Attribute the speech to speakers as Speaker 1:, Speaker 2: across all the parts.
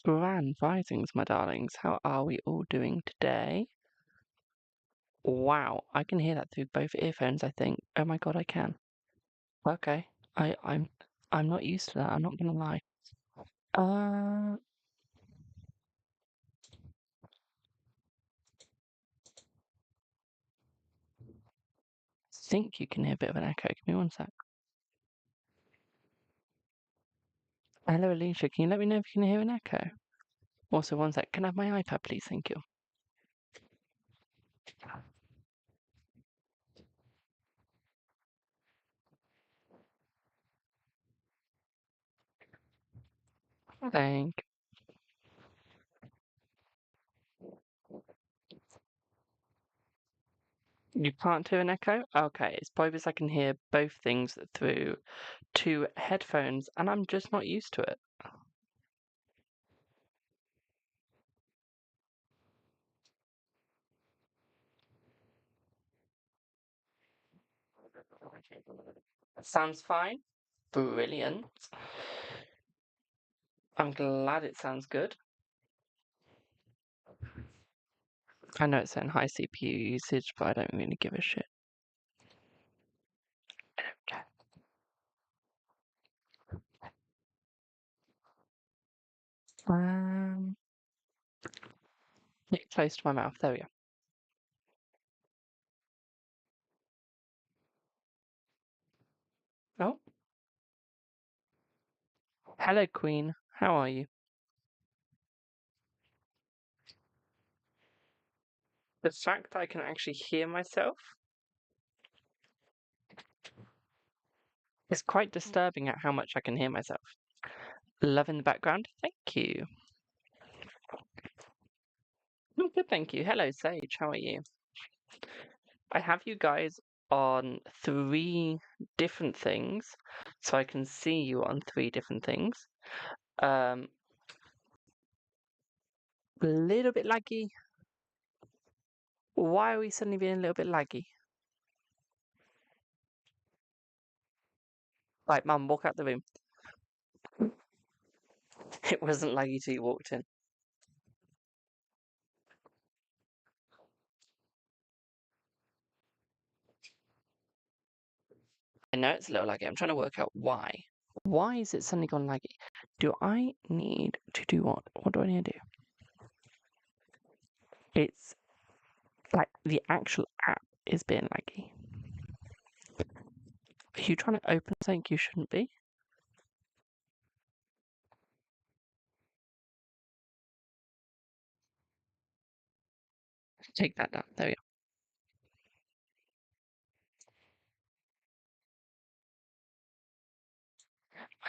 Speaker 1: Grand risings, my darlings. How are we all doing today? Wow, I can hear that through both earphones, I think. Oh my god, I can. Okay. I'm not used to that, I'm not gonna lie. I think you can hear a bit of an echo. Give me one sec. Hello, Alicia. Can you let me know if you can hear an echo? Also, one sec. Can I have my iPad, please? Thank you. Thank you. Can't hear an echo? Okay, it's probably because I can hear both things through two headphones, and I'm just not used to it. Sounds fine. Brilliant. I'm glad it sounds good. I know it's saying high CPU usage, but I don't really give a shit. Um, Get close to my mouth. There we go. Oh, hello, Queen. How are you? The fact that I can actually hear myself is quite disturbing at how much I can hear myself. Love in the background. Thank you. I'm good, thank you. Hello, Sage. How are you? I have you guys on three different things, so I can see you on three different things. A little bit laggy. Why are we suddenly being a little bit laggy? Like, Mum, walk out the room. It wasn't laggy till you walked in. I know it's a little laggy. I'm trying to work out why. Why is it suddenly gone laggy? Do I need to do what? What do I need to do? It's like the actual app is being laggy. Are you trying to open something you shouldn't be? Take that down. There we go.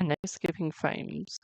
Speaker 1: I know skipping frames.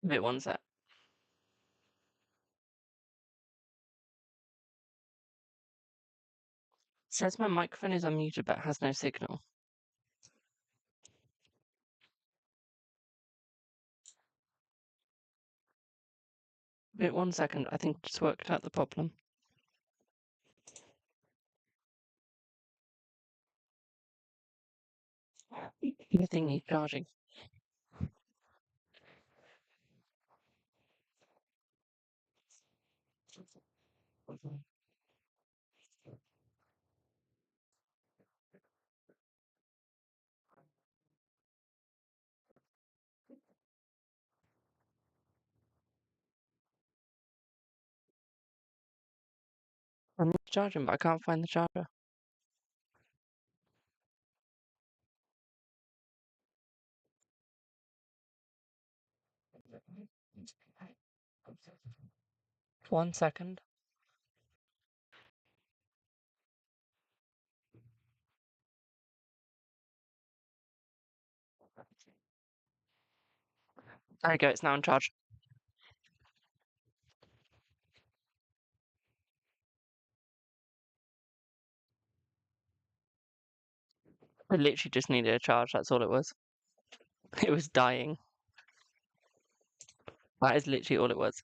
Speaker 1: Wait one sec. Says my microphone is unmuted but has no signal. Wait 1 second. I think just worked out the problem. The thing needs charging. I need charging, but I can't find the charger. 1 second. There we go, it's now in charge. I literally just needed a charge, that's all it was. It was dying. That is literally all it was.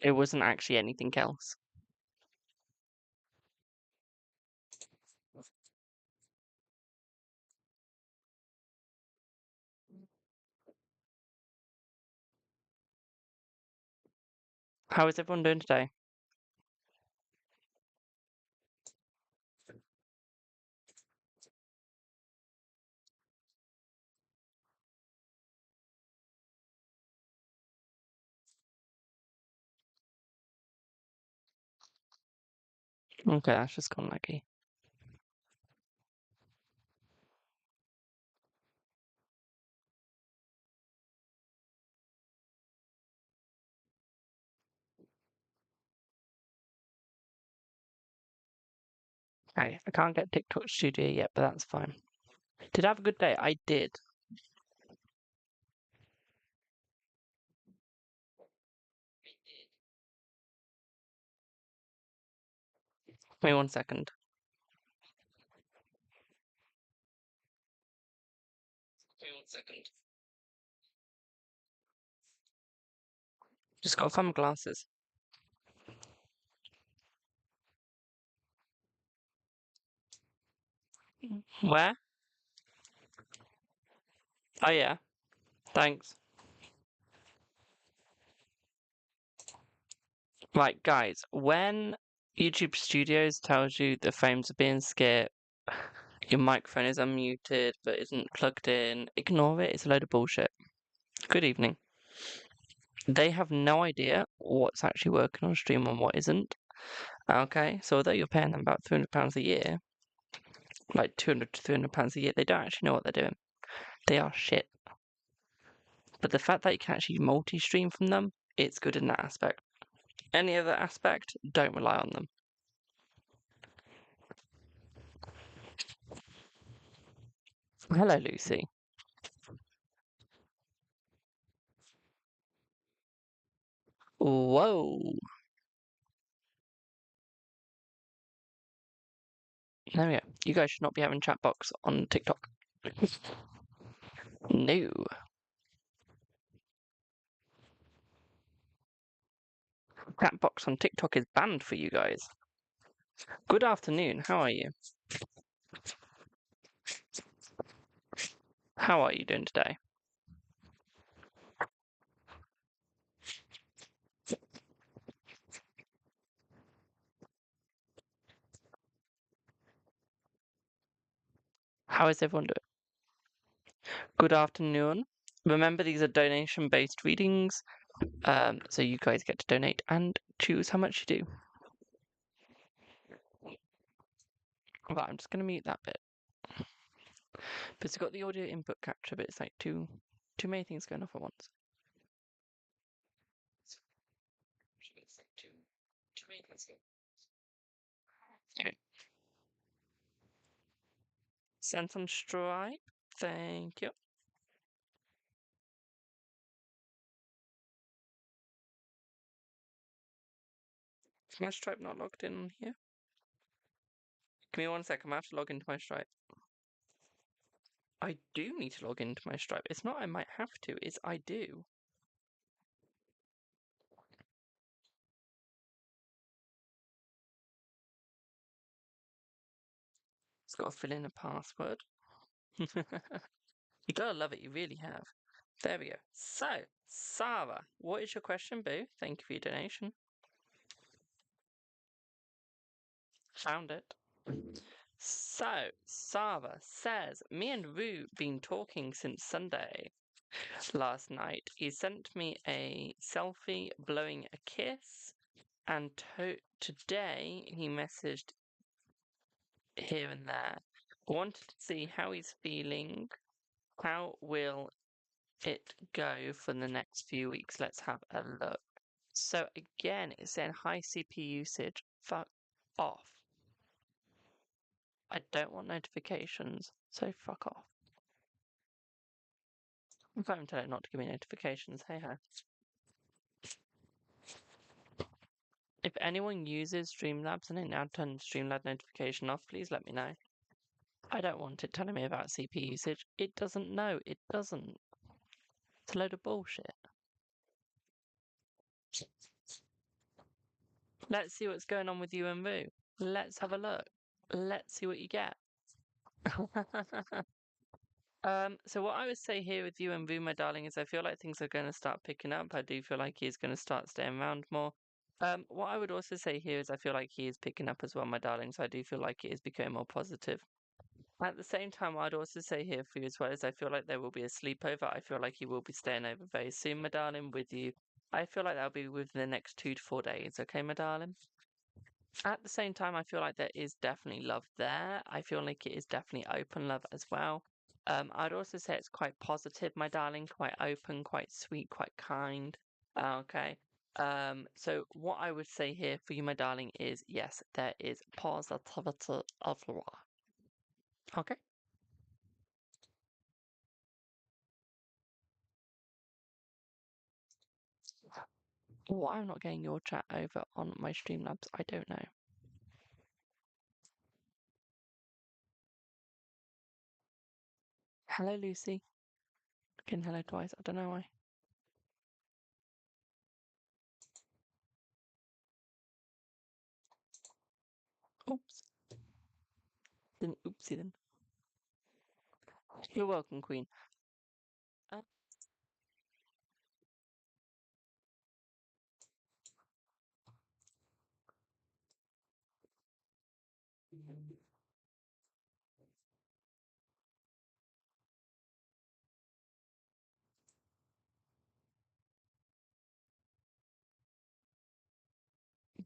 Speaker 1: It wasn't actually anything else. How is everyone doing today? Okay, that's just gone laggy. Okay, I can't get TikTok Studio yet, but that's fine. Did I have a good day? I did. Give me 1 second. Give me 1 second. Just gotta find my glasses. Where? Oh yeah, thanks. Right, guys, when YouTube Studios tells you the frames are being skipped, your microphone is unmuted but isn't plugged in, ignore it, it's a load of bullshit. Good evening. They have no idea what's actually working on stream and what isn't. Okay, so although you're paying them about £300 a year, like £200 to £300 a year, they don't actually know what they're doing. They are shit. But the fact that you can actually multi-stream from them, it's good in that aspect. Any other aspect, don't rely on them. Hello, Lucy. Whoa. There we go. You guys should not be having chat box on TikTok. No. Chat box on TikTok is banned for you guys. Good afternoon. How are you? How are you doing today? How is everyone doing? Good afternoon. Remember, these are donation-based readings, so you guys get to donate and choose how much you do. Right, I'm just going to mute that bit. But it's got the audio input capture, but it's like too many things going off at once. Okay. Send some stripe. Thank you. Is my stripe not logged in here? Give me 1 second, I have to log into my stripe. I do need to log into my stripe. It's not I might have to, it's I do. It's got to fill in a password. You gotta love it, you really have. There we go. So, Sarah, what is your question, boo? Thank you for your donation. Found it. So, Sarah says, me and Rue been talking since Sunday. Last night, he sent me a selfie blowing a kiss And today he messaged here and there. I wanted to see how he's feeling. How will it go for the next few weeks? Let's have a look. So again, it's saying high CPU usage. Fuck off. I don't want notifications, so fuck off. I'm going to tell it not to give me notifications. Hey ho. If anyone uses Streamlabs and it now turns Streamlabs notification off, please let me know. I don't want it telling me about CPU usage. It doesn't know. It doesn't. It's a load of bullshit. Let's see what's going on with you and Vu. Let's have a look. Let's see what you get. So what I would say here with you and Vu, my darling, is I feel like things are going to start picking up. I do feel like he's going to start staying around more. What I would also say here is I feel like he is picking up as well, my darling. So I do feel like it is becoming more positive. At the same time, I'd also say here for you as well is I feel like there will be a sleepover. I feel like he will be staying over very soon, my darling, with you. I feel like that'll be within the next 2 to 4 days, okay, my darling? At the same time, I feel like there is definitely love there. I feel like it is definitely open love as well. I'd also say it's quite positive, my darling, quite open, quite sweet, quite kind. Okay. So what I would say here for you, my darling, is yes, there is positivity everywhere. Okay. Why I'm not getting your chat over on my Streamlabs, I don't know. Hello, Lucy. Again, hello twice. I don't know why. Oops. Then oopsie then. You're welcome, Queen. Uh,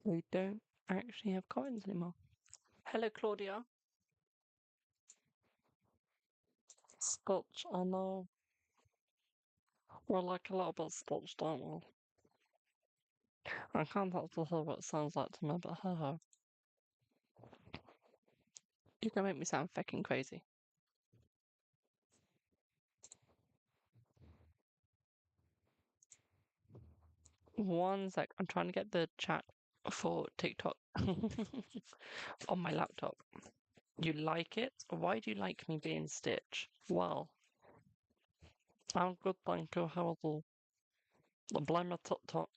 Speaker 1: we don't actually have coins anymore. Hello, Claudia. Scotch, I know. We like a little bit of Scotch, don't we? I can't actually hear what it sounds like to me, but hey ho. You're gonna make me sound fucking crazy. One sec, I'm trying to get the chat for TikTok on my laptop. You like it? Why do you like me being Stitch? Well, I'm good, thank you. How are you? Blame a TikTok.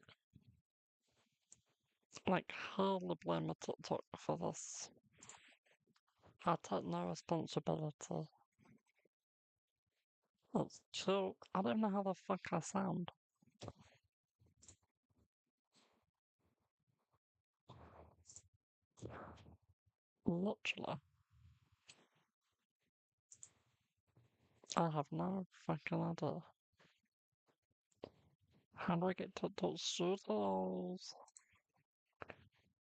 Speaker 1: Like, hardly blame a TikTok for this. I take no responsibility. It's true. I don't know how the fuck I sound. Literally. I have no fucking idea. How do I get TikTok studios?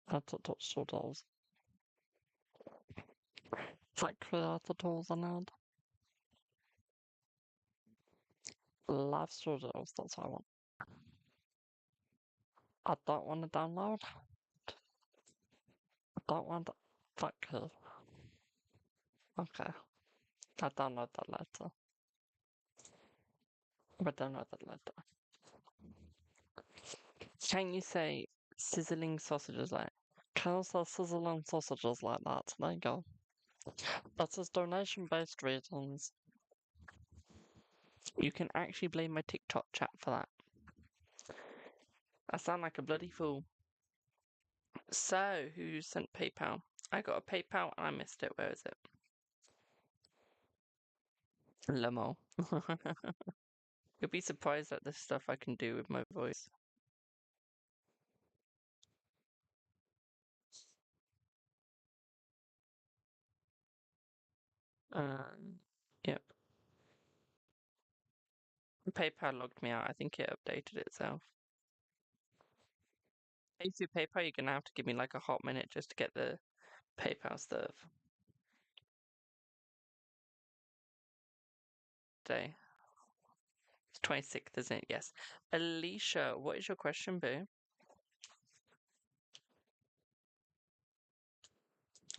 Speaker 1: TikTok studios. It's like creator tools I need. Live studios, that's what I want. I don't want to download. I don't want to. Fuck you. Okay. I'll download that later. But download that later. Can you say sizzling sausages like? Can you say sizzling sausages like that? There you go. That says donation-based reasons. You can actually blame my TikTok chat for that. I sound like a bloody fool. So, who sent PayPal? I got a PayPal and I missed it. Where is it? Lamo. You'll be surprised at the stuff I can do with my voice. Yep. PayPal logged me out. I think it updated itself. pay through PayPal, you're gonna have to give me like a hot minute just to get the PayPal stuff. Day. It's 26th, isn't it? Yes. Alicia, what is your question, boo?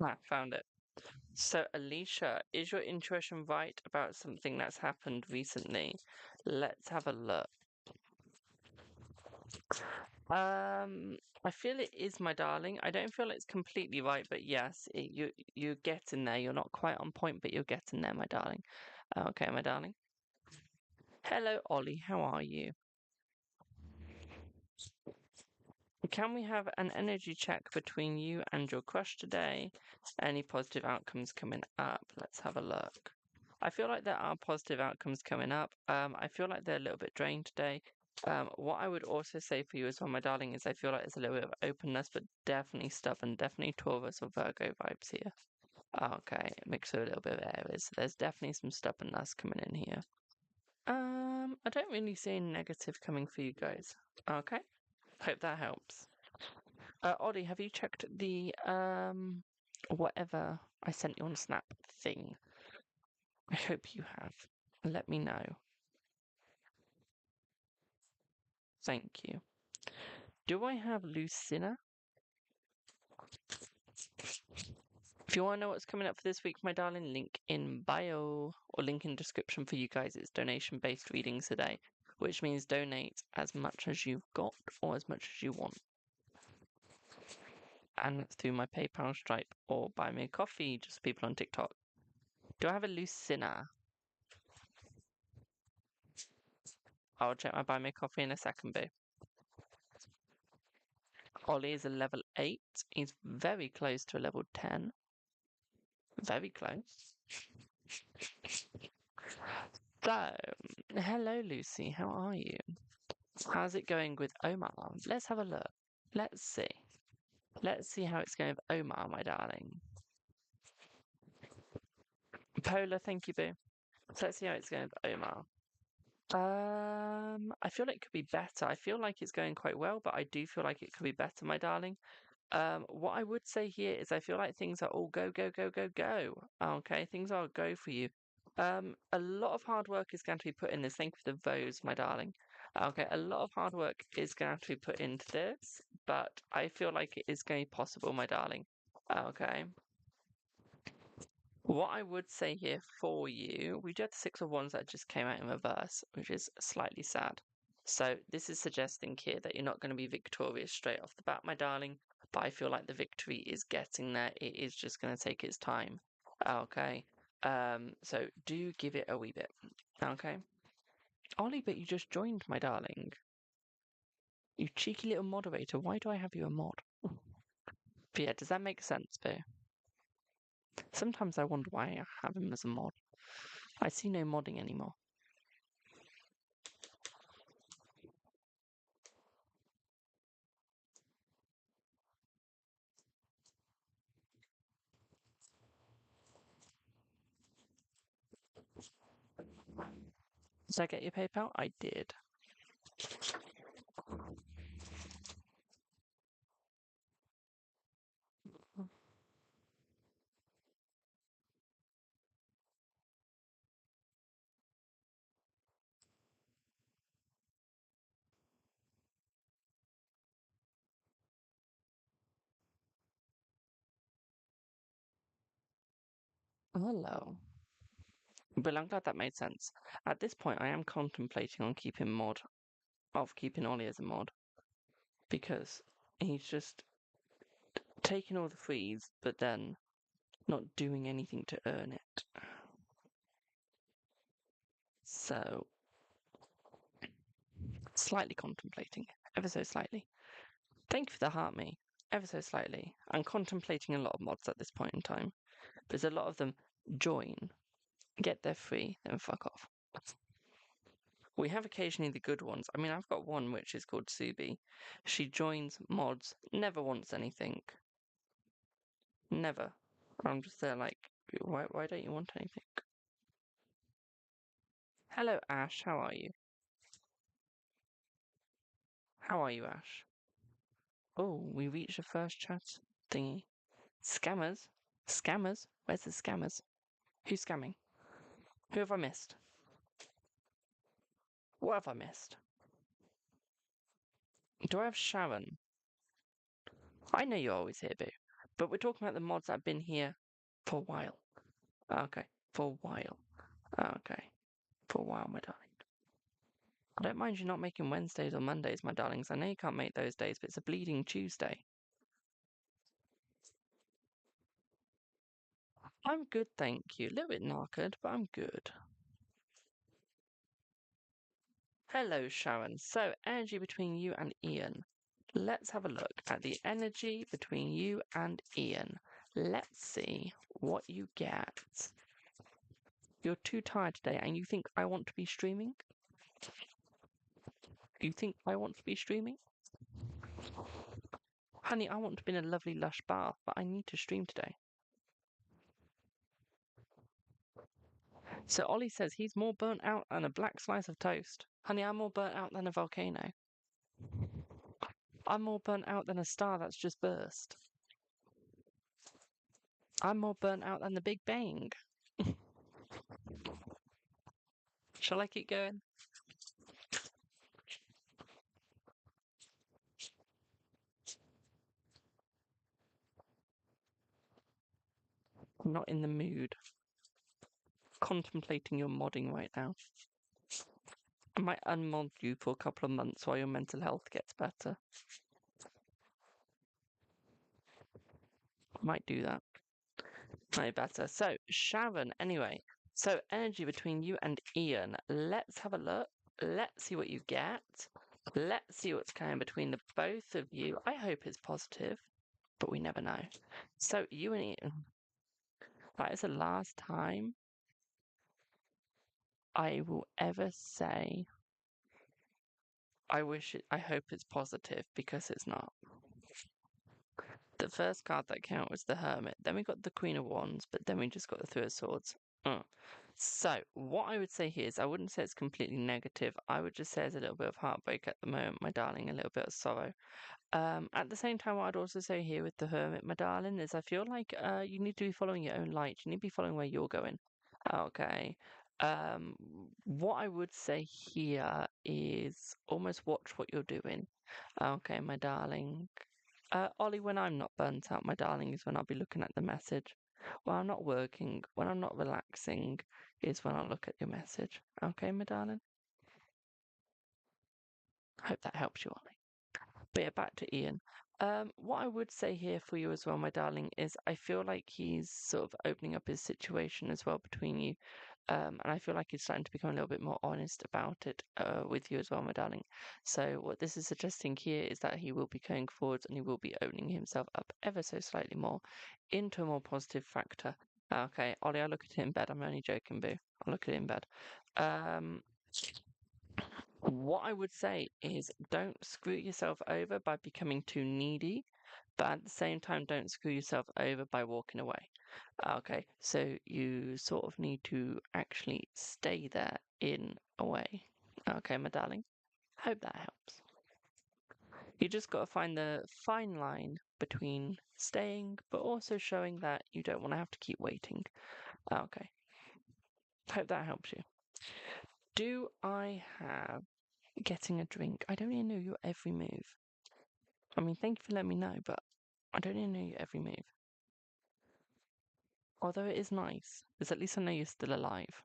Speaker 1: Ah, found it. So, Alicia, is your intuition right about something that's happened recently? Let's have a look. I feel it is, my darling. I don't feel it's completely right, but yes, you're getting there. You're not quite on point, but you're getting there, my darling. Okay, my darling. Hello, Ollie. How are you? Can we have an energy check between you and your crush today? Any positive outcomes coming up? Let's have a look. I feel like there are positive outcomes coming up. I feel like they're a little bit drained today. What I would also say for you as well, my darling, is I feel like there's a little bit of openness, but definitely stubborn, definitely Taurus or Virgo vibes here. Okay, mix with a little bit of Aries. There's definitely some stubbornness coming in here. I don't really see any negative coming for you guys. Okay, hope that helps. Ollie, have you checked the whatever I sent you on Snap thing? I hope you have. Let me know. Thank you. Do I have Lucina? If you want to know what's coming up for this week, my darling, link in bio or link in description for you guys. It's donation-based readings today, which means donate as much as you've got or as much as you want. And that's through my PayPal, Stripe, or buy me a coffee, just people on TikTok. Do I have a Lucina? I'll check my buy me a coffee in a second, boo. Ollie is a level 8. He's very close to a level 10. Very close. So, hello Lucy, how are you? How's it going with Omar? Let's have a look. Let's see. Let's see how it's going with Omar, my darling. Polar, thank you, boo. So let's see how it's going with Omar. I feel like it could be better. I feel like it's going quite well, but I do feel like it could be better, my darling. What I would say here is I feel like things are all go, go, go, go, go. Okay, things are a go for you. A lot of hard work is going to be put in this. Thank you for the vows, my darling. Okay, a lot of hard work is going to have to be put into this, but I feel like it is going to be possible, my darling. Okay. What I would say here for you, we do have the Six of Wands that just came out in reverse, which is slightly sad. So this is suggesting here that you're not going to be victorious straight off the bat, my darling, but I feel like the victory is getting there. It is just going to take its time. Okay. So do give it a wee bit. Okay. Ollie, but you just joined, my darling. You cheeky little moderator. Why do I have you a mod? But yeah, does that make sense, Boo? Sometimes I wonder why I have him as a mod. I see no modding anymore. Did I get your PayPal? I did. Hello. But I'm glad that made sense. At this point, I am contemplating on keeping Ollie as a mod. Because he's just taking all the frees, but then not doing anything to earn it. So, slightly contemplating, ever so slightly. Thank you for the heart, me. Ever so slightly. I'm contemplating a lot of mods at this point in time. There's a lot of them join, get their free, then fuck off. We have occasionally the good ones. I mean, I've got one which is called Subi. She joins mods, never wants anything. Never. I'm just there like, why don't you want anything? Hello, Ash. How are you? How are you, Ash? Oh, we reached the first chat thingy. Scammers? Scammers? Where's the scammers? Who's scamming? Who have I missed? What have I missed? Do I have Sharon? I know you're always here, Boo. But we're talking about the mods that have been here for a while. Okay. For a while. Okay. For a while, my darling. I don't mind you not making Wednesdays or Mondays, my darlings. I know you can't make those days, but it's a bleeding Tuesday. I'm good, thank you. A little bit knackered, but I'm good. Hello, Sharon. So, energy between you and Ian. Let's have a look at the energy between you and Ian. Let's see what you get. You're too tired today and you think I want to be streaming? You think I want to be streaming? Honey, I want to be in a lovely lush bath, but I need to stream today. So Ollie says he's more burnt out than a black slice of toast. Honey, I'm more burnt out than a volcano. I'm more burnt out than a star that's just burst. I'm more burnt out than the Big Bang. Shall I keep going? I'm not in the mood. Contemplating your modding right now. I might unmod you for a couple of months while your mental health gets better. Might do that. Might better. So, Sharon, anyway. So, energy between you and Ian. Let's have a look. Let's see what you get. Let's see what's going between the both of you. I hope it's positive, but we never know. So, you and Ian. That is the last time I will ever say I hope it's positive, because it's not. The first card that came out was the Hermit. Then we got the Queen of Wands, but then we just got the Three of Swords. So, what I would say here is I wouldn't say it's completely negative. I would just say there's a little bit of heartbreak at the moment, my darling, a little bit of sorrow. At the same time, what I'd also say here with the Hermit, my darling, is I feel like you need to be following your own light. You need to be following where you're going. Okay. What I would say here is almost watch what you're doing. Okay, my darling. Ollie, when I'm not burnt out, my darling, is when I'll be looking at the message. When I'm not working, when I'm not relaxing, is when I'll look at your message. Okay, my darling? I hope that helps you, Ollie. But yeah, back to Ian. What I would say here for you as well, my darling, is I feel like he's sort of opening up his situation as well between you. And I feel like he's starting to become a little bit more honest about it with you as well, my darling. So what this is suggesting here is that he will be going forwards and he will be opening himself up ever so slightly more into a more positive factor. Okay, Ollie, I look at it in bed. I'm only joking, boo. I look at it in bed. What I would say is don't screw yourself over by becoming too needy, but at the same time, don't screw yourself over by walking away. Okay, so you sort of need to actually stay there in a way. Okay, my darling. Hope that helps. You just got to find the fine line between staying, but also showing that you don't want to have to keep waiting. Okay. Hope that helps you. Do I have getting a drink? I don't even know your every move. I mean, thank you for letting me know, but I don't even know your every move. Although it is nice, because at least I know you're still alive.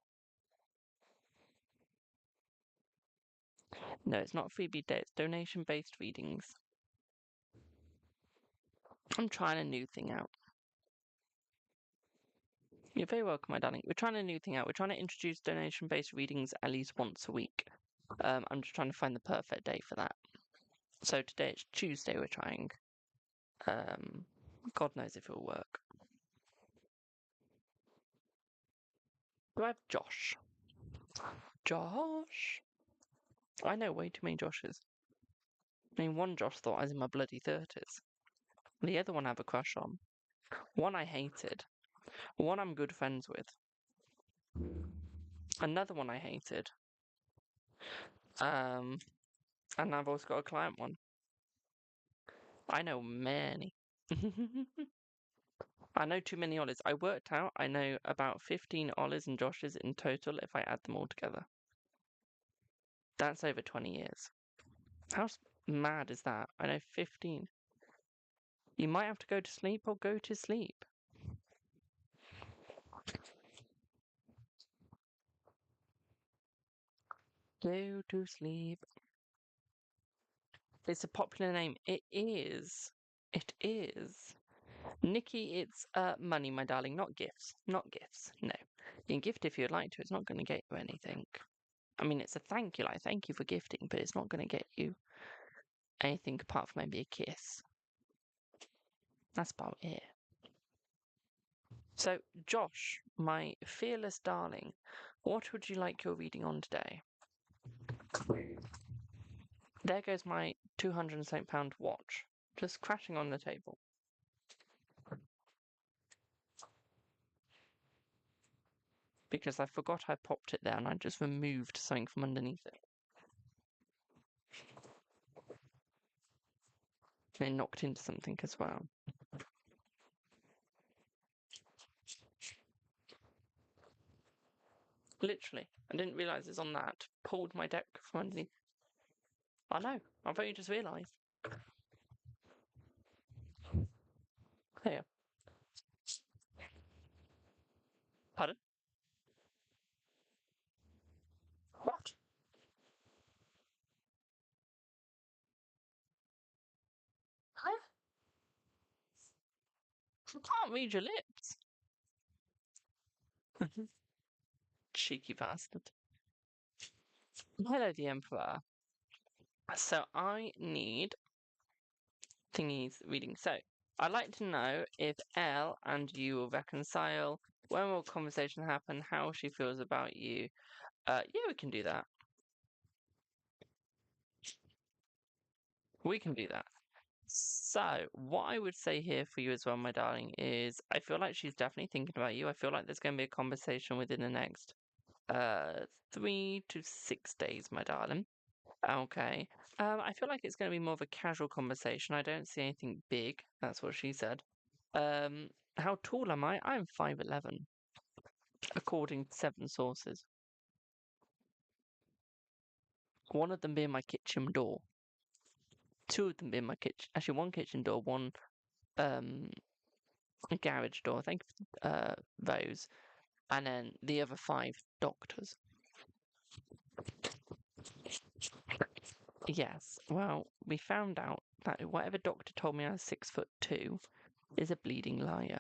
Speaker 1: No, it's not freebie day, it's donation-based readings. I'm trying a new thing out. You're very welcome, my darling. We're trying a new thing out. We're trying to introduce donation-based readings at least once a week. I'm just trying to find the perfect day for that. So today it's Tuesday we're trying. God knows if it'll work. Do I have Josh? Josh? I know way too many Joshes. I mean, one Josh thought I was in my bloody 30s. The other one I have a crush on. One I hated. One I'm good friends with. Another one I hated. And I've also got a client one. I know many. I know too many Ollies. I worked out I know about 15 Ollies and Joshes in total if I add them all together. That's over 20 years. How mad is that? I know 15. You might have to go to sleep or go to sleep. Go to sleep. It's a popular name. It is. It is. Nikki, it's money, my darling, not gifts. Not gifts. No. You can gift if you'd like to. It's not going to get you anything. I mean, it's a thank you, like thank you for gifting, but it's not going to get you anything apart from maybe a kiss. That's about it. So, Josh, my fearless darling, what would you like your reading on today? There goes my £207 watch, just crashing on the table. Because I forgot I popped it there and I just removed something from underneath it. And it knocked into something as well. Literally. I didn't realise it's on that. Pulled my deck from underneath. I know. I've only just realised. Here. Pardon? What? Huh? I can't read your lips. Cheeky bastard. Hello, the Emperor. So I need thingies reading. So I'd like to know if Elle and you will reconcile. When will conversation happen? How she feels about you? Yeah, we can do that. We can do that. So, what I would say here for you as well, my darling, is I feel like she's definitely thinking about you. I feel like there's going to be a conversation within the next 3 to 6 days, my darling. Okay. I feel like it's going to be more of a casual conversation. I don't see anything big. That's what she said. How tall am I? I'm 5'11", according to 7 sources. One of them being my kitchen door. 2 of them being my kitchen. Actually, one kitchen door, one garage door. Thank you for those. And then the other 5 doctors. Yes. Well, we found out that whatever doctor told me I was 6'2" is a bleeding liar.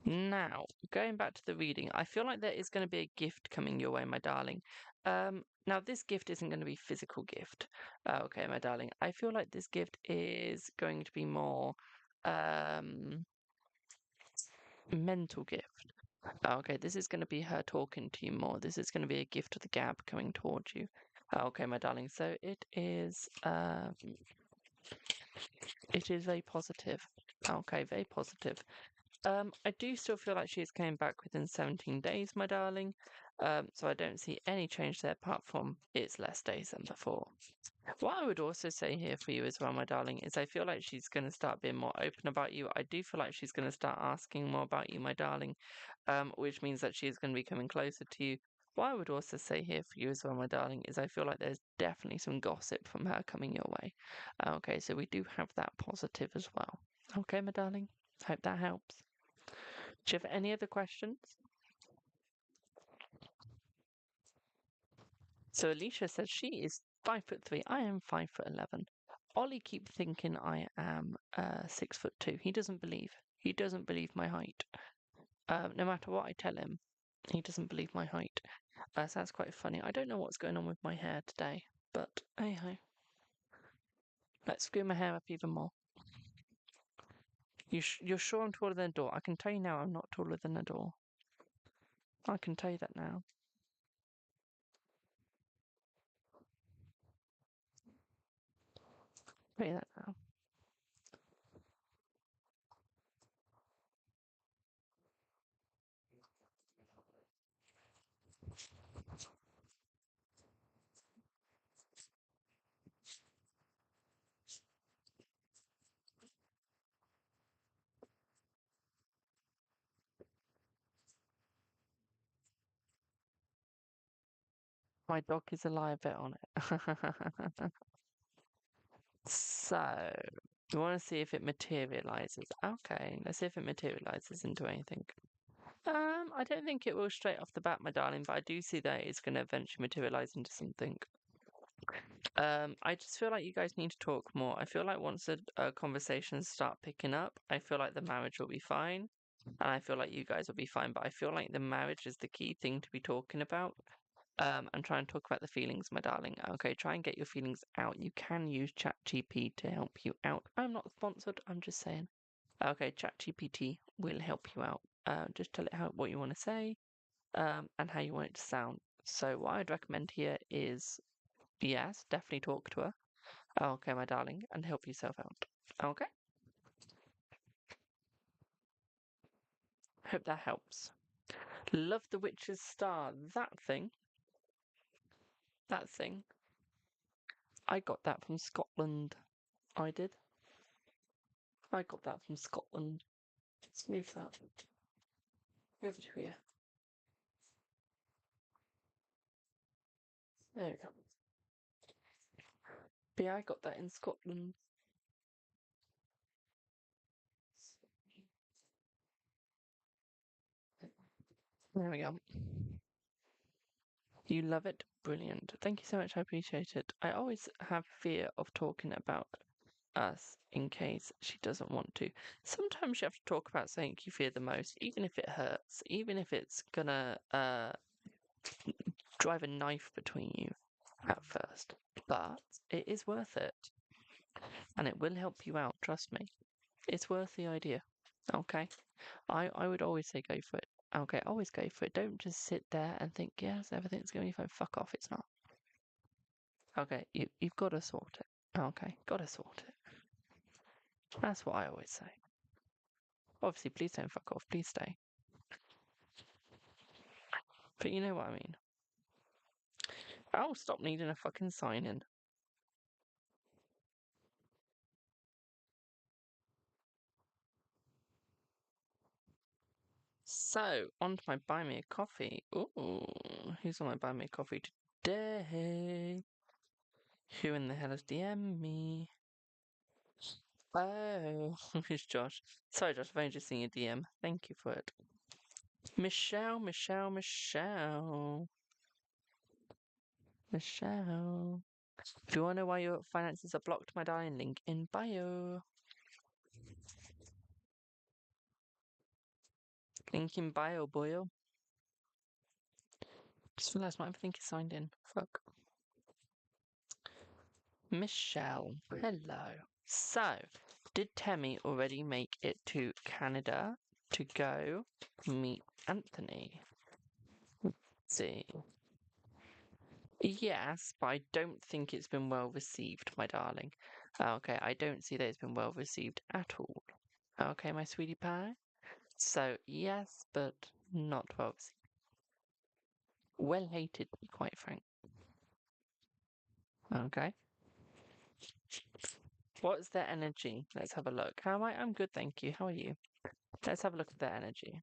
Speaker 1: Now, going back to the reading, I feel like there is going to be a gift coming your way, my darling. Now, this gift isn't going to be physical gift. Okay, my darling. I feel like this gift is going to be more mental gift. Okay, this is going to be her talking to you more. This is going to be a gift of the gab coming towards you. Okay, my darling. So it is very positive. Okay, very positive. I do still feel like she is coming back within 17 days, my darling. So I don't see any change there apart from it's less days than before. What I would also say here for you as well, my darling, is I feel like she's going to start being more open about you. I do feel like she's going to start asking more about you, my darling, which means that she is going to be coming closer to you. What I would also say here for you as well, my darling, is I feel like there's definitely some gossip from her coming your way. Okay, so we do have that positive as well. Okay, my darling, hope that helps. Do you have any other questions? So Alicia says she is 5'3". I am 5'11". Ollie keeps thinking I am 6'2". He doesn't believe. He doesn't believe my height. No matter what I tell him, he doesn't believe my height. So that's quite funny. I don't know what's going on with my hair today, but hey-ho. Let's screw my hair up even more. You're sure I'm taller than a door? I can tell you now I'm not taller than a door. I can tell you that now. Tell you that now. My dog is a live bet on it. So, you want to see if it materializes. Okay, let's see if it materializes into anything. I don't think it will straight off the bat, my darling, but I do see that it's going to eventually materialize into something. I just feel like you guys need to talk more. I feel like once the conversations start picking up, I feel like the marriage will be fine, and I feel like you guys will be fine. But I feel like the marriage is the key thing to be talking about. And try and talk about the feelings, my darling. Okay, try and get your feelings out. You can use ChatGPT to help you out. I'm not sponsored. I'm just saying. Okay, ChatGPT will help you out. Just tell it what you want to say, and how you want it to sound. So what I'd recommend here is, yes, definitely talk to her. Okay, my darling, and help yourself out. Okay? Hope that helps. Love the Witch's Star. That thing. That thing. I got that from Scotland. I did. I got that from Scotland. Let's move that over to here. There we go. But yeah, I got that in Scotland. There we go. You love it? Brilliant. Thank you so much. I appreciate it. I always have fear of talking about us in case she doesn't want to. Sometimes you have to talk about something you fear the most, even if it hurts, even if it's gonna drive a knife between you at first. But it is worth it. And it will help you out, trust me. It's worth the idea. Okay? I would always say go for it. Okay, always go for it. Don't just sit there and think, yes, everything's going to be fine. Fuck off, it's not. Okay, you've got to sort it. Okay, got to sort it. That's what I always say. Obviously, please don't fuck off. Please stay. But you know what I mean. Oh, stop needing a fucking sign in. So, on to my buy me a coffee. Ooh, who's on my buy me a coffee today? Who in the hell has DM me? Oh, it's Josh. Sorry, Josh, I've only just seen your DM. Thank you for it. Michelle. If you want to know why your finances are blocked, my darling, link in bio. Link in bio, boyo. Just realised not everything is signed in. Fuck. Michelle. Hello. So, did Temmie already make it to Canada to go meet Anthony? Let's see. Yes, but I don't think it's been well received, my darling. Okay, I don't see that it's been well received at all. Okay, my sweetie pie. So, yes, but not well received. Well hated, to be quite frank. Okay. What's their energy? Let's have a look. How am I? I'm good, thank you. How are you? Let's have a look at their energy.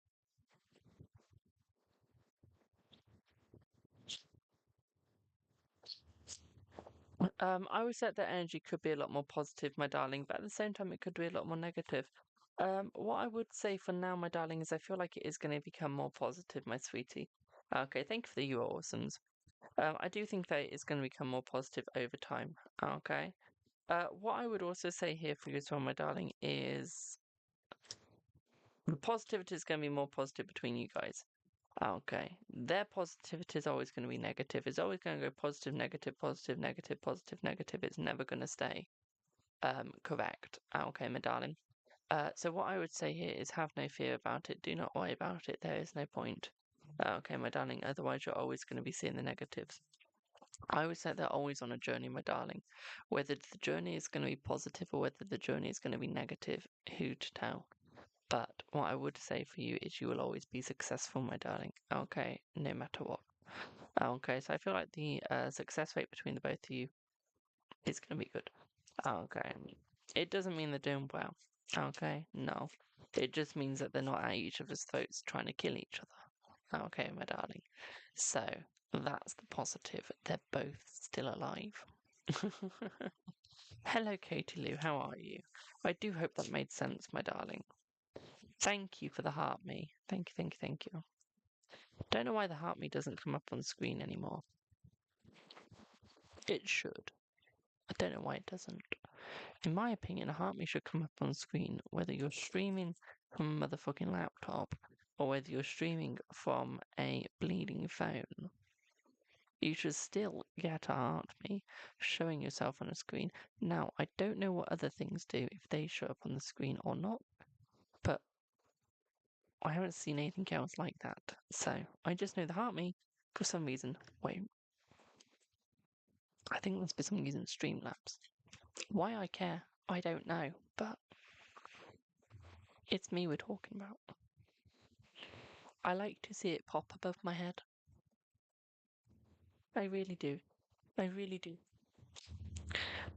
Speaker 1: I would say that energy could be a lot more positive, my darling, but at the same time, it could be a lot more negative. What I would say for now, my darling, is I feel like it is going to become more positive, my sweetie. Okay, thank you for the you awesomes. I do think that it is going to become more positive over time. Okay. What I would also say here for you as well, my darling, is the positivity is going to be more positive between you guys. Okay. Their positivity is always going to be negative. It's always going to go positive, negative, positive, negative, positive, negative. It's never going to stay correct. Okay, my darling. So what I would say here is have no fear about it. Do not worry about it. There is no point. Okay, my darling. Otherwise, you're always going to be seeing the negatives. I would say they're always on a journey, my darling. Whether the journey is going to be positive or whether the journey is going to be negative, who to tell? But what I would say for you is you will always be successful, my darling. Okay, no matter what. Okay, so I feel like the success rate between the both of you is going to be good. Okay, it doesn't mean they're doing well. Okay, no. It just means that they're not at each other's throats trying to kill each other. Okay, my darling. So, That's the positive. They're both still alive. Hello, Katie Lou. How are you? I do hope that made sense, my darling. Thank you for the heart me. Thank you, thank you, thank you. Don't know why the heart me doesn't come up on screen anymore. It should. I don't know why it doesn't. In my opinion, a heart me should come up on screen whether you're streaming from a motherfucking laptop or whether you're streaming from a bleeding phone. You should still get a heart me showing yourself on a screen. Now, I don't know what other things do if they show up on the screen or not, but I haven't seen anything else like that. So I just know the heart me for some reason won't. I think that's because I'm using Streamlabs. Why I care, I don't know, but it's me we're talking about. I like to see it pop above my head. I really do. I really do.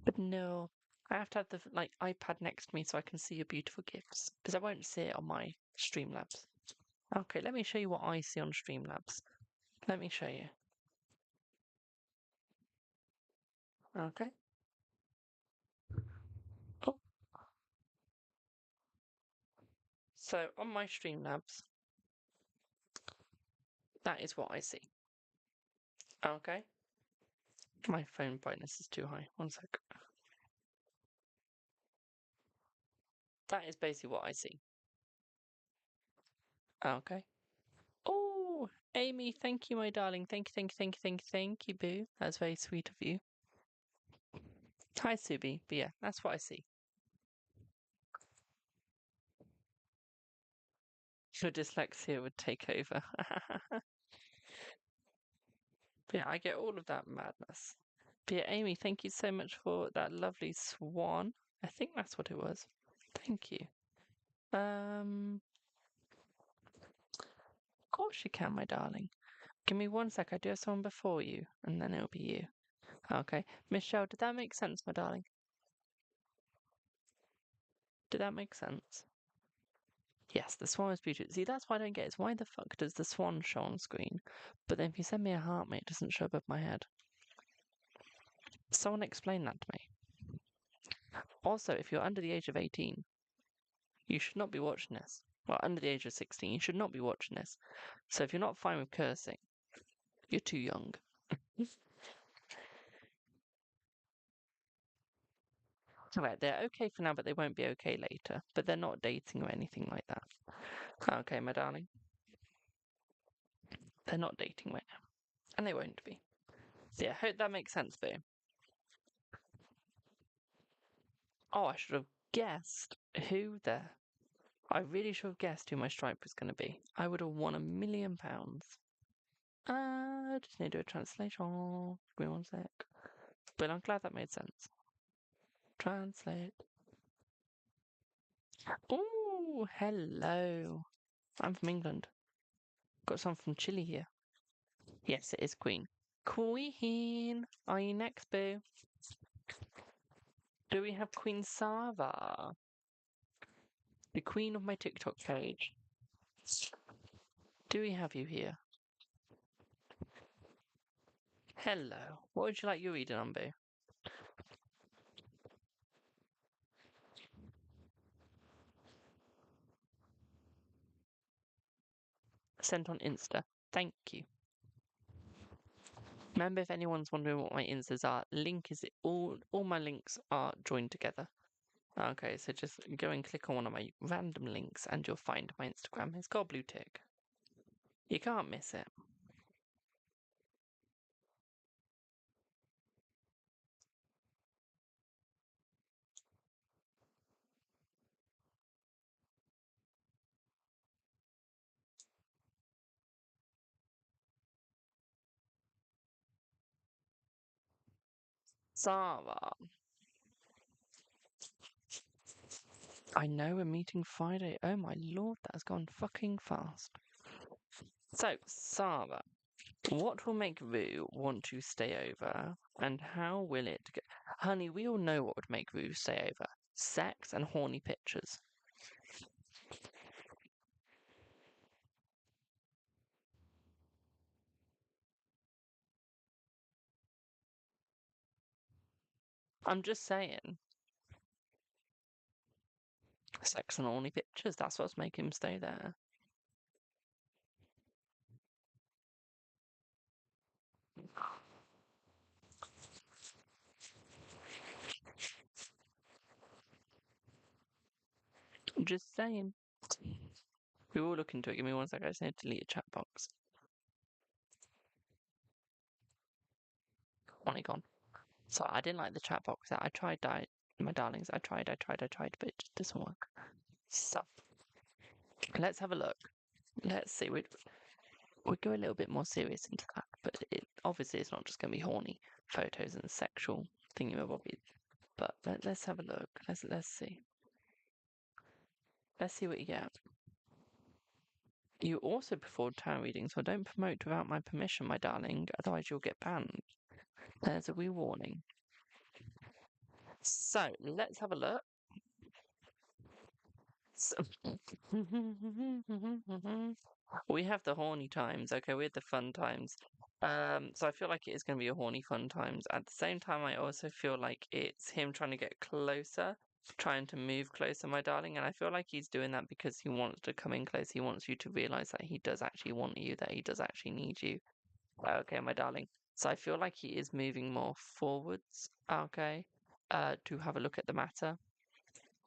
Speaker 1: But no, I have to have the iPad next to me so I can see your beautiful gifts because I won't see it on my Streamlabs. Okay, let me show you what I see on Streamlabs. Let me show you. Okay. Oh. So on my Streamlabs, that is what I see. Okay. My phone brightness is too high. One sec. That is basically what I see. Okay. Oh, Amy, thank you, my darling. Thank you, thank you, thank you, thank you, thank you, boo. That's very sweet of you. Hi, Subi. But yeah, that's what I see. Your dyslexia would take over. But yeah, I get all of that madness. But yeah, Amy, thank you so much for that lovely swan. I think that's what it was. Thank you. Of course you can, my darling. Give me one sec. I do have someone before you, and then it'll be you. Okay. Michelle, did that make sense, my darling? Did that make sense? Yes, the swan is beautiful. See, that's why I don't get is why the fuck does the swan show on screen? But then if you send me a heart, mate, it doesn't show above my head. Someone explain that to me. Also, if you're under the age of 18, you should not be watching this. Well, under the age of 16, you should not be watching this. So if you're not fine with cursing, you're too young. Right, they're okay for now, but they won't be okay later. But they're not dating or anything like that. Okay, my darling. They're not dating right now. And they won't be. So yeah, hope that makes sense, Boo. Oh, I should have guessed who the... I really should have guessed who my stripe was going to be. I would have won £1 million. Just need to do a translation. Give me one sec. But I'm glad that made sense. Translate. Ooh, hello. I'm from England. Got some from Chile here. Yes, it is Queen. Queen! Are you next, boo? Do we have Queen Sava? The queen of my TikTok page. Do we have you here? Hello. What would you like your reading on, boo? Sent on Insta. Thank you. Remember, if anyone's wondering what my Instas are, link is all my links are joined together. Okay, so just go and click on one of my random links and you'll find my Instagram. It's got a blue tick. You can't miss it. Zara. I know we're meeting Friday. Oh my lord, that has gone fucking fast. So, Sarah, what will make Rue want to stay over, and how will it go? Honey, we all know what would make Rue stay over. Sex and horny pictures. I'm just saying. Sex and horny pictures, that's what's making him stay there. I'm just saying. We will look into it. Give me 1 second. I just need to delete a chat box. Only gone. So I didn't like the chat box. I tried, my darlings. I tried, but it just doesn't work. So let's have a look. Let's see. We'd go a little bit more serious into that, but obviously it's not just going to be horny photos and sexual thingy-mabobbies. But let's have a look. Let's see. Let's see what you get. You also performed tarot readings, so don't promote without my permission, my darling. Otherwise, you'll get banned. There's a wee warning. So let's have a look. So, we have the horny times, okay? We have the fun times. So I feel like it is going to be a horny fun times. At the same time, I also feel like it's him trying to get closer, trying to move closer, my darling. And I feel like he's doing that because he wants to come in close. He wants you to realize that he does actually want you, that he does actually need you. Okay, my darling. So I feel like he is moving more forwards, okay, to have a look at the matter.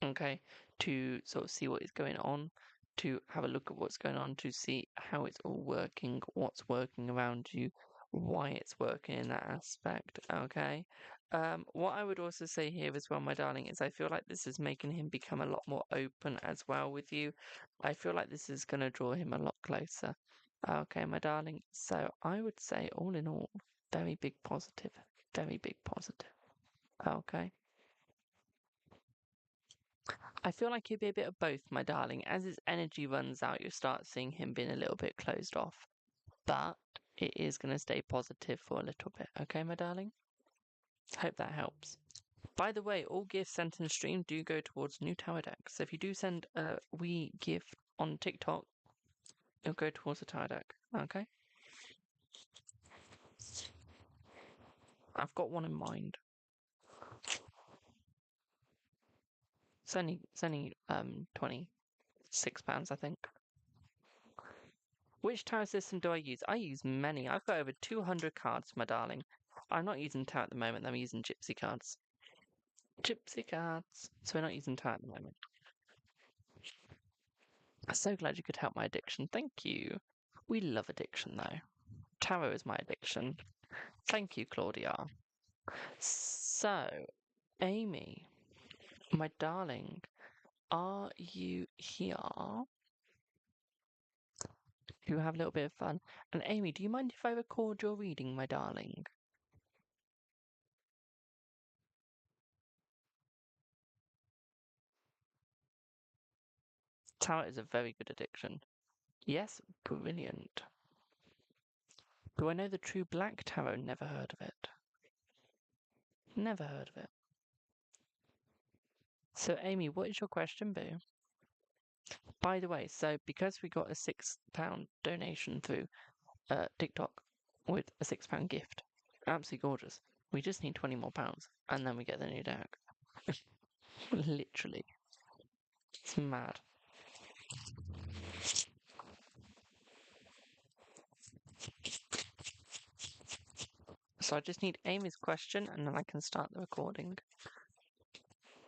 Speaker 1: Okay, to sort of see what is going on, to have a look at what's going on, to see how it's all working, what's working around you, why it's working in that aspect. Okay. What I would also say here as well, my darling, is I feel like this is making him become a lot more open as well with you. I feel like this is going to draw him a lot closer. Okay, my darling. So I would say, all in all, very big positive. Very big positive. Okay. I feel like he'd be a bit of both, my darling. As his energy runs out, you start seeing him being a little bit closed off. But it is going to stay positive for a little bit. Okay, my darling? Hope that helps. By the way, all gifts sent in stream do go towards new tower deck. So if you do send a wee gift on TikTok, it'll go towards the tower deck. Okay? I've got one in mind. It's only £26, I think. Which tarot system do I use? I use many. I've got over 200 cards, my darling. I'm not using tarot at the moment. I'm using gypsy cards. Gypsy cards. So we're not using tarot at the moment. I'm so glad you could help my addiction. Thank you. We love addiction, though. Tarot is my addiction. Thank you, Claudia. So, Amy, my darling, are you here to have a little bit of fun? And Amy, do you mind if I record your reading, my darling? Tarot is a very good addiction. Yes, brilliant. Do I know the true black tarot? Never heard of it. Never heard of it. So, Amy, what is your question, boo? By the way, so because we got a £6 donation through TikTok with a £6 gift, absolutely gorgeous. We just need 20 more pounds, and then we get the new deck. Literally, it's mad. So I just need Amy's question, and then I can start the recording.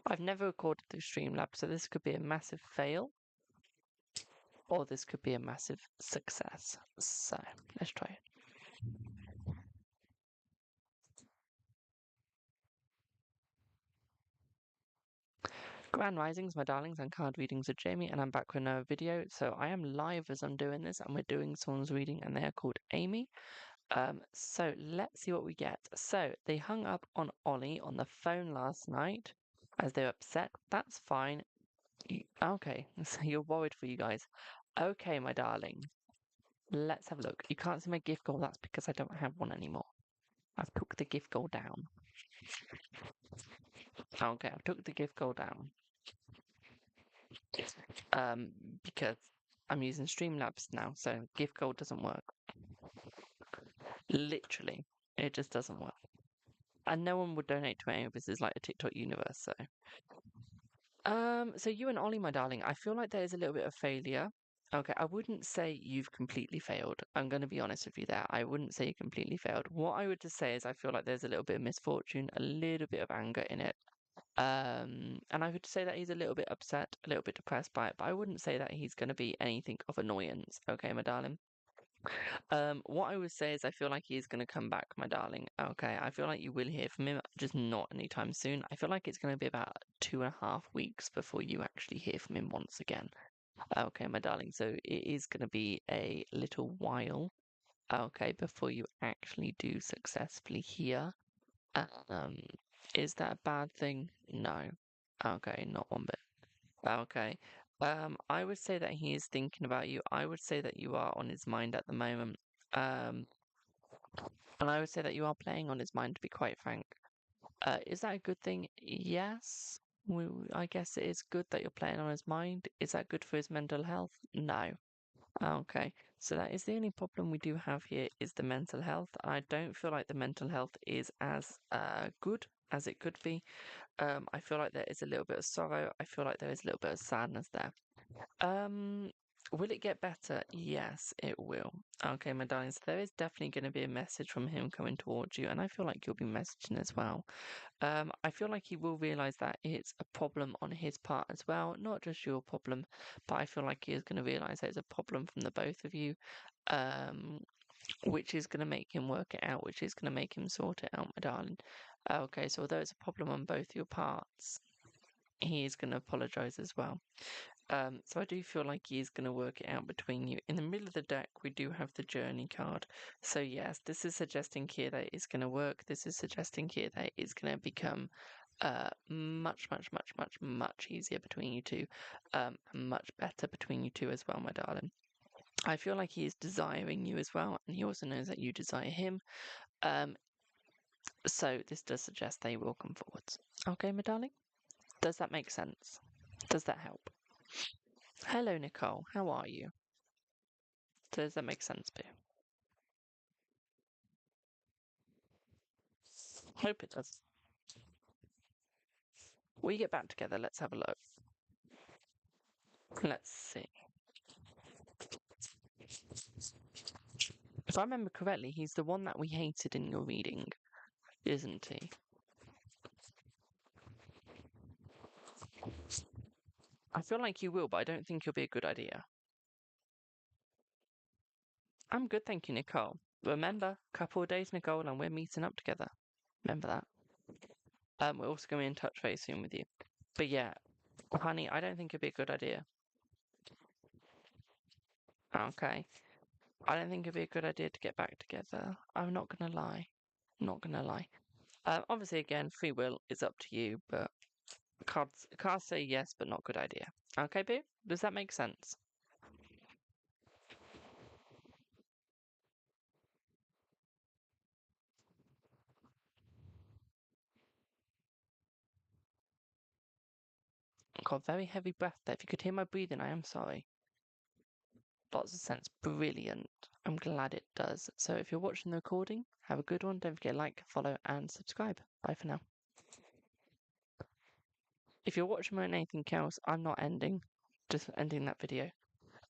Speaker 1: I've never recorded through Streamlabs, so this could be a massive fail, or this could be a massive success. So let's try it. Grand Risings, my darlings, and card readings with Jamie, and I'm back with another video. So I am live as I'm doing this, and we're doing someone's reading, and they are called Amy. So let's see what we get. So they hung up on Ollie on the phone last night as they were upset. That's fine. Okay, so you're worried for you guys. Okay, my darling. Let's have a look. You can't see my gift goal. That's because I don't have one anymore. I've took the gift goal down. Okay, I've took the gift goal down. Because I'm using Streamlabs now, so gift goal doesn't work. Literally, it just doesn't work. And no one would donate to it. This is like a TikTok universe, so. So you and Ollie, my darling, I feel like there is a little bit of failure. Okay, I wouldn't say you've completely failed. I'm going to be honest with you there. I wouldn't say you completely failed. What I would just say is I feel like there's a little bit of misfortune, a little bit of anger in it. And I would say that he's a little bit upset, a little bit depressed by it, but I wouldn't say that he's going to be anything of annoyance. Okay, my darling. What I would say is I feel like he is going to come back, my darling. Okay, I feel like you will hear from him, just not anytime soon. I feel like it's going to be about 2.5 weeks before you actually hear from him once again. Okay, my darling. So it is going to be a little while, okay, before you actually do successfully hear. Um, is that a bad thing? No. Okay, not one bit. Okay. I would say that he is thinking about you. I would say that you are on his mind at the moment. Um, and I would say that you are playing on his mind, to be quite frank. Is that a good thing? Yes. I guess it is good that you're playing on his mind. Is that good for his mental health? No. Okay. So that is the only problem we do have here is the mental health. I don't feel like the mental health is as good as it could be. I feel like there is a little bit of sorrow. I feel like there is a little bit of sadness there. Um, will it get better? Yes, it will. Okay, my darling. So there is definitely going to be a message from him coming towards you, and I feel like you'll be messaging as well. I feel like he will realize that it's a problem on his part as well, not just your problem, but I feel like he is going to realize there's a problem from the both of you, um, which is going to make him work it out, which is going to make him sort it out, my darling. Okay, so although it's a problem on both your parts, he is going to apologize as well. So I do feel like he is going to work it out between you. In the middle of the deck, we do have the journey card. So yes, this is suggesting here that it's going to work. This is suggesting here that it's going to become much, much, much, much, much easier between you two. And much better between you two as well, my darling. I feel like he is desiring you as well, and he also knows that you desire him. So this does suggest they will come forwards. Okay, my darling? Does that make sense? Does that help? Hello, Nicole. How are you? Does that make sense, Boo? Hope it does. We get back together. Let's have a look. Let's see. If I remember correctly, he's the one that we hated in your reading, isn't he? I feel like you will, but I don't think it'll be a good idea. I'm good, thank you, Nicole. Remember, couple of days, Nicole, and we're meeting up together. Remember that. We're also going to be in touch very soon with you. But yeah, honey, I don't think it'd be a good idea. Okay. I don't think it'd be a good idea to get back together. I'm not gonna lie. Not gonna lie. Obviously, again, free will is up to you, but cards say yes, but not good idea. Okay, Boo? Does that make sense? Got a very heavy breath there. If you could hear my breathing, I am sorry. Lots of sense. Brilliant. I'm glad it does. So if you're watching the recording, have a good one. Don't forget to like, follow, and subscribe. Bye for now. If you're watching me on anything else, I'm not ending. Just ending that video.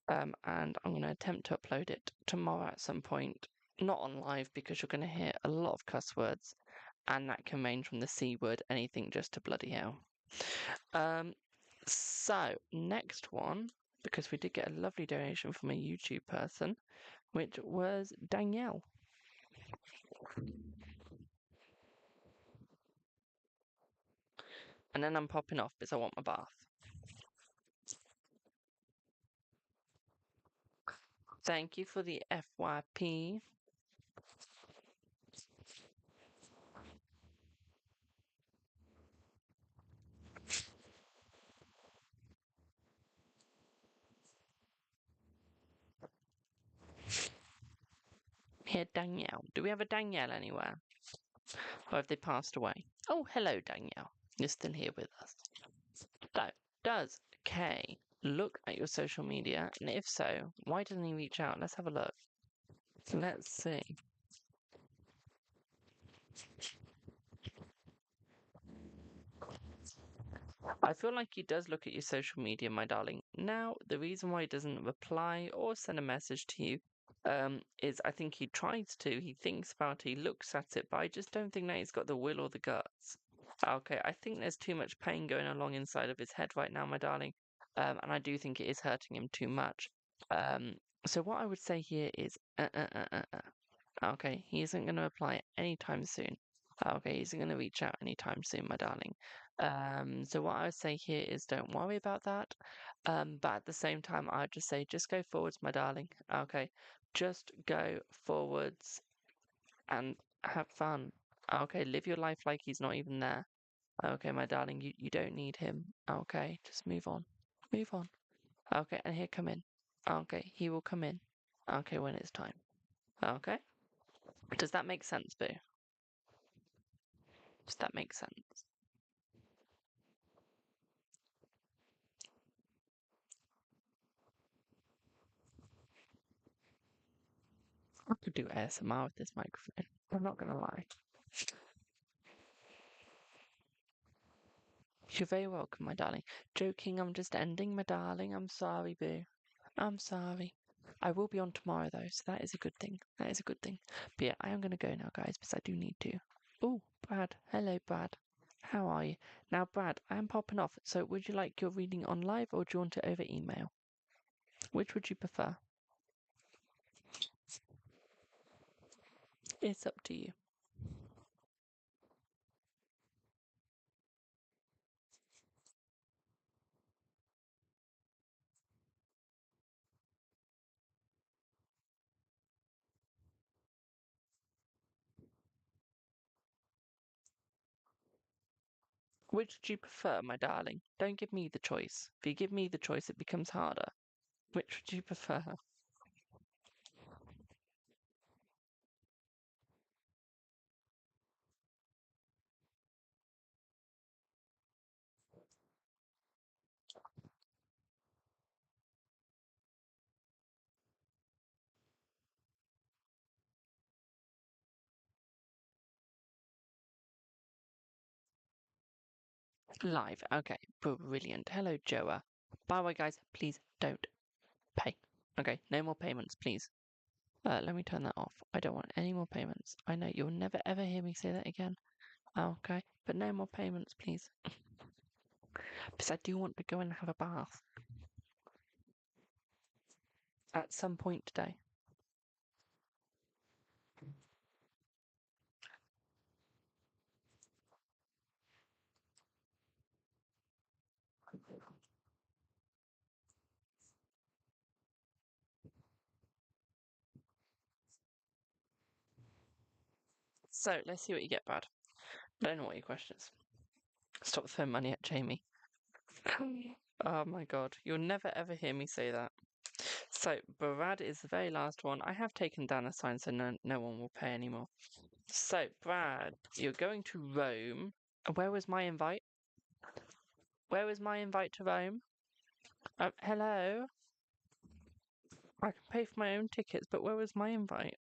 Speaker 1: And I'm going to attempt to upload it tomorrow at some point. Not on live because you're going to hear a lot of cuss words, and that can range from the C word, anything just to bloody hell. So next one, because we did get a lovely donation from a YouTube person, which was Danielle. And then I'm popping off because I want my bath. Thank you for the FYP. Here, Danielle. Do we have a Danielle anywhere? Or have they passed away? Oh, hello, Danielle. You're still here with us. So, does Kay look at your social media? And if so, why doesn't he reach out? Let's have a look. Let's see. I feel like he does look at your social media, my darling. Now, the reason why he doesn't reply or send a message to you is I think he tries to, he thinks about it, he looks at it, but I just don't think that he's got the will or the guts. Okay, I think there's too much pain going along inside of his head right now, my darling, and I do think it is hurting him too much. Um, so what I would say here is, okay, he isn't going to reply anytime soon. Okay, he isn't going to reach out anytime soon, my darling. So what I would say here is don't worry about that. But at the same time, I'd just say just go forwards, my darling. Okay, just go forwards and have fun. Okay, live your life like he's not even there. Okay, my darling, you don't need him. Okay, just move on. Move on. Okay, and he'll come in. Okay, he will come in. Okay, when it's time. Okay? Does that make sense, Boo? Does that make sense? I could do ASMR with this microphone. I'm not gonna lie. You're very welcome, my darling. Joking, I'm just ending, my darling. I'm sorry, Boo. I'm sorry. I will be on tomorrow, though, so that is a good thing. That is a good thing. But yeah, I am gonna go now, guys, because I do need to. Oh, Brad. Hello, Brad. How are you? Now, Brad, I am popping off, so would you like your reading on live or do you want it over email? Which would you prefer? It's up to you. Which do you prefer, my darling? Don't give me the choice. If you give me the choice, it becomes harder. Which would you prefer? Live. Okay, brilliant. Hello, Joa. By the way, guys, please don't pay. Okay, no more payments, please. Let me turn that off. I don't want any more payments. I know you'll never ever hear me say that again. Okay, but no more payments, please. Because I do want to go and have a bath at some point today. So let's see what you get, Brad. I don't know what your question is. Stop throwing money at Jamie. Oh my god, you'll never ever hear me say that. So, Brad is the very last one. I have taken down a sign so no one will pay anymore. So, Brad, you're going to Rome. Where was my invite? Where was my invite to Rome? Hello? I can pay for my own tickets, but where was my invite?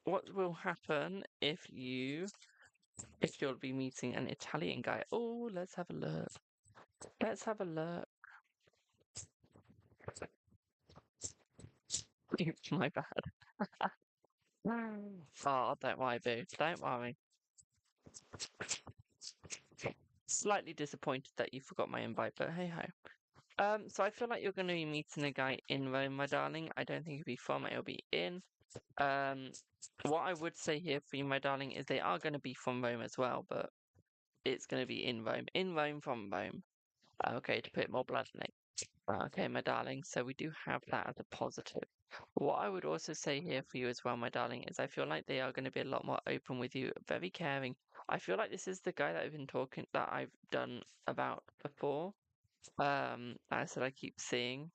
Speaker 1: What will happen if you'll be meeting an Italian guy? Oh, let's have a look. Let's have a look. My bad. Oh, don't worry, boo. Don't worry. Slightly disappointed that you forgot my invite, but hey ho. So I feel like you're going to be meeting a guy in Rome, my darling. I don't think it'll be from, it'll be in. Um, what I would say here for you, my darling, is they are going to be from Rome as well, but it's going to be in Rome. In Rome, from Rome. Okay, to put it more bluntly. Okay, my darling. So we do have that as a positive. What I would also say here for you as well, my darling, is I feel like they are going to be a lot more open with you, very caring. I feel like this is the guy that I've done about before. I said I keep seeing.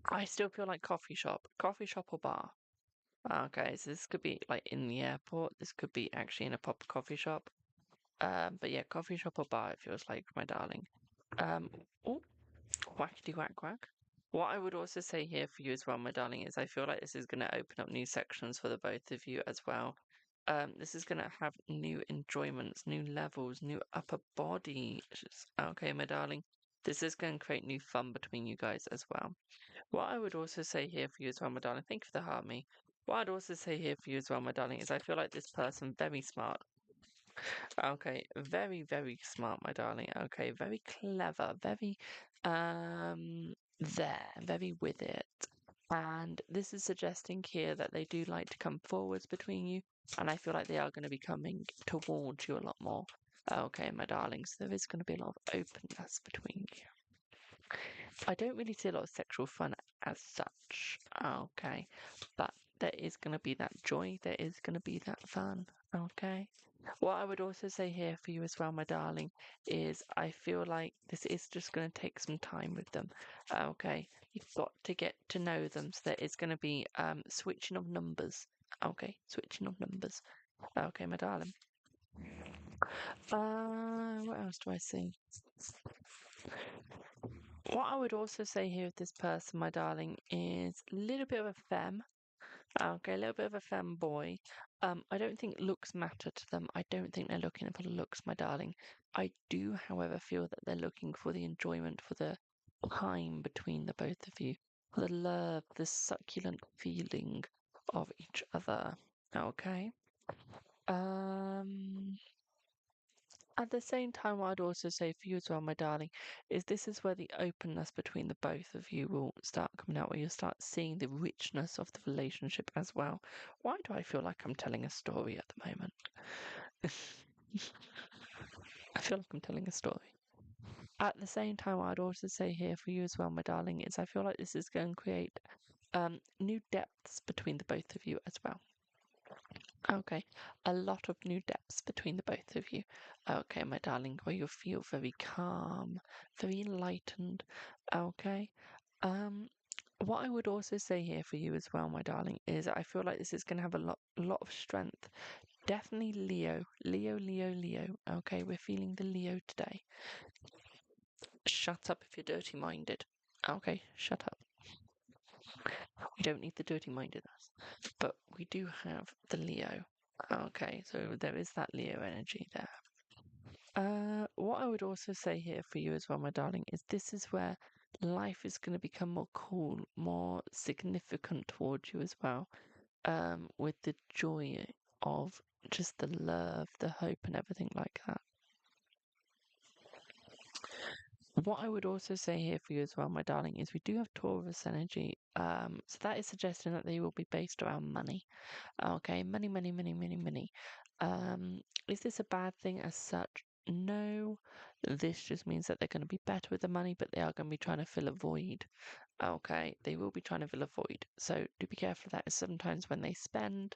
Speaker 1: I still feel like coffee shop or bar. Okay, so this could be like in the airport. This could be actually in a proper coffee shop. But yeah, coffee shop or bar. It feels like, my darling. Um, oh, whackity whack whack. What I would also say here for you as well, my darling, is I feel like this is going to open up new sections for the both of you as well. This is gonna have new enjoyments, new levels, new upper body. Okay, my darling. This is going to create new fun between you guys as well. What I would also say here for you as well, my darling, thank you for the heart me. What I'd also say here for you as well, my darling, is I feel like this person very smart. Okay, very, very smart, my darling. Okay, very clever, very very with it. And this is suggesting here that they do like to come forwards between you, and I feel like they are going to be coming towards you a lot more. Okay, my darlings, there is going to be a lot of openness between you. I don't really see a lot of sexual fun as such. Okay, but there is going to be that joy, there is going to be that fun. Okay. What I would also say here for you as well, my darling, is I feel like this is just going to take some time with them. Okay, you've got to get to know them. So there is going to be switching of numbers. Okay, switching of numbers. Okay, my darling. What else do I see? What I would also say here with this person, my darling, is a little bit of a femme. Okay, a little bit of a femboy. I don't think looks matter to them. I don't think they're looking for the looks, my darling. I do, however, feel that they're looking for the enjoyment, for the time between the both of you, for the love, the succulent feeling of each other. Okay. Um, at the same time, what I'd also say for you as well, my darling, is this is where the openness between the both of you will start coming out, where you'll start seeing the richness of the relationship as well. Why do I feel like I'm telling a story at the moment? I feel like I'm telling a story. At the same time, what I'd also say here for you as well, my darling, is I feel like this is going to create new depths between the both of you as well. Okay, a lot of new depths between the both of you. Okay, my darling, where you'll feel very calm, very enlightened. Okay. Um, what I would also say here for you as well, my darling, is I feel like this is going to have a lot of strength. Definitely Leo, Leo, Leo, Leo. Okay, we're feeling the Leo today. Shut up if you're dirty-minded. Okay, shut up. We don't need the dirty-mindedness, but we do have the Leo. Okay, so there is that Leo energy there. What I would also say here for you as well, my darling, is this is where life is going to become more cool, more significant towards you as well, with the joy of just the love, the hope, and everything like that. What I would also say here for you as well, my darling, is we do have Taurus energy. So that is suggesting that they will be based around money. Okay, money, money, money, money, money. Is this a bad thing as such? No. This just means that they're going to be better with the money, but they are going to be trying to fill a void. Okay, they will be trying to fill a void. So do be careful of that. Sometimes when they spend,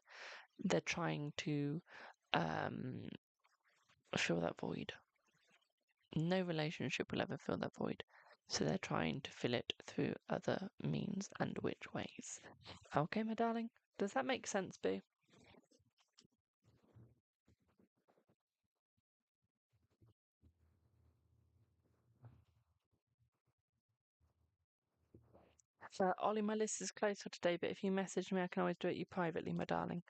Speaker 1: they're trying to fill that void. No relationship will ever fill that void. So they're trying to fill it through other means and which ways. Okay, my darling? Does that make sense, Boo? Ollie, my list is closed for today, but if you message me, I can always do it you privately, my darling.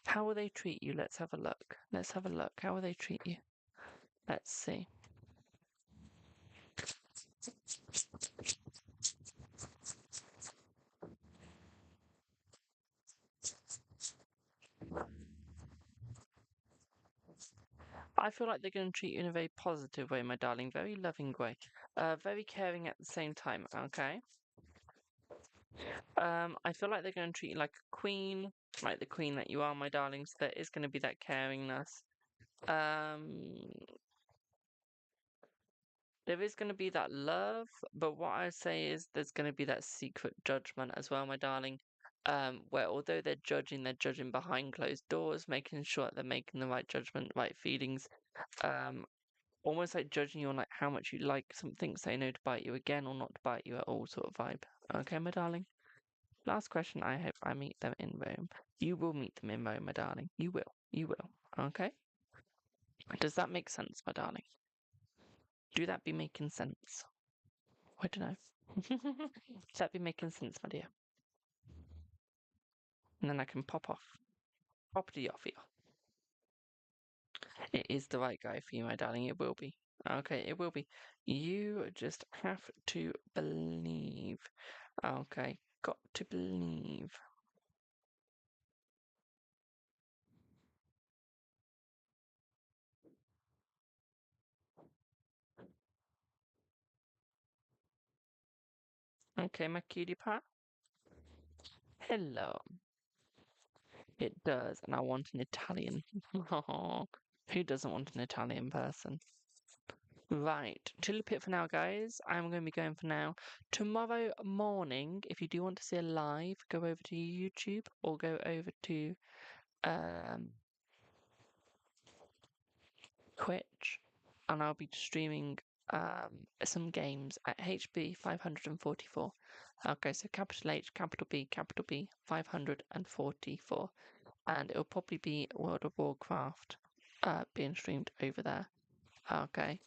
Speaker 1: How will they treat you? Let's have a look. Let's have a look. How will they treat you? Let's see. I feel like they're going to treat you in a very positive way, my darling. Very loving way. Very caring at the same time, okay? I feel like they're going to treat you like a queen, like the queen that you are, my darling. So there is going to be that caringness. There is going to be that love, but what I say is there's going to be that secret judgment as well, my darling. Where although they're judging behind closed doors, making sure that they're making the right judgment, right feelings. Um, Almost like judging you on like how much you like something, say no to bite you again or not to bite you at all, sort of vibe. Okay, my darling. Last question. I hope I meet them in Rome. You will meet them in Rome, my darling. You will. You will. Okay. Does that make sense, my darling? Do that be making sense? I don't know. Does that be making sense, my dear? And then I can pop off. Property off you. It is the right guy for you, my darling. It will be. Okay, it will be. You just have to believe. Okay, got to believe. Okay, my cutie pie. Hello. It does, and I want an Italian. Who doesn't want an Italian person? Right, till pit for now, guys. I'm going to be going for now. Tomorrow morning, if you do want to see a live, go over to YouTube or go over to um, Twitch, and I'll be streaming some games at HB 544. Okay, so capital H, capital B 544, and it'll probably be World of Warcraft being streamed over there. Okay,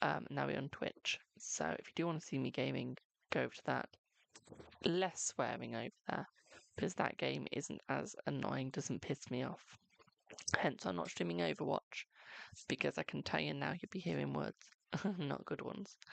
Speaker 1: now we're on Twitch, so if you do want to see me gaming, go over to that. Less swearing over there, because that game isn't as annoying, doesn't piss me off. Hence, I'm not streaming Overwatch, because I can tell you now you'll be hearing words, not good ones.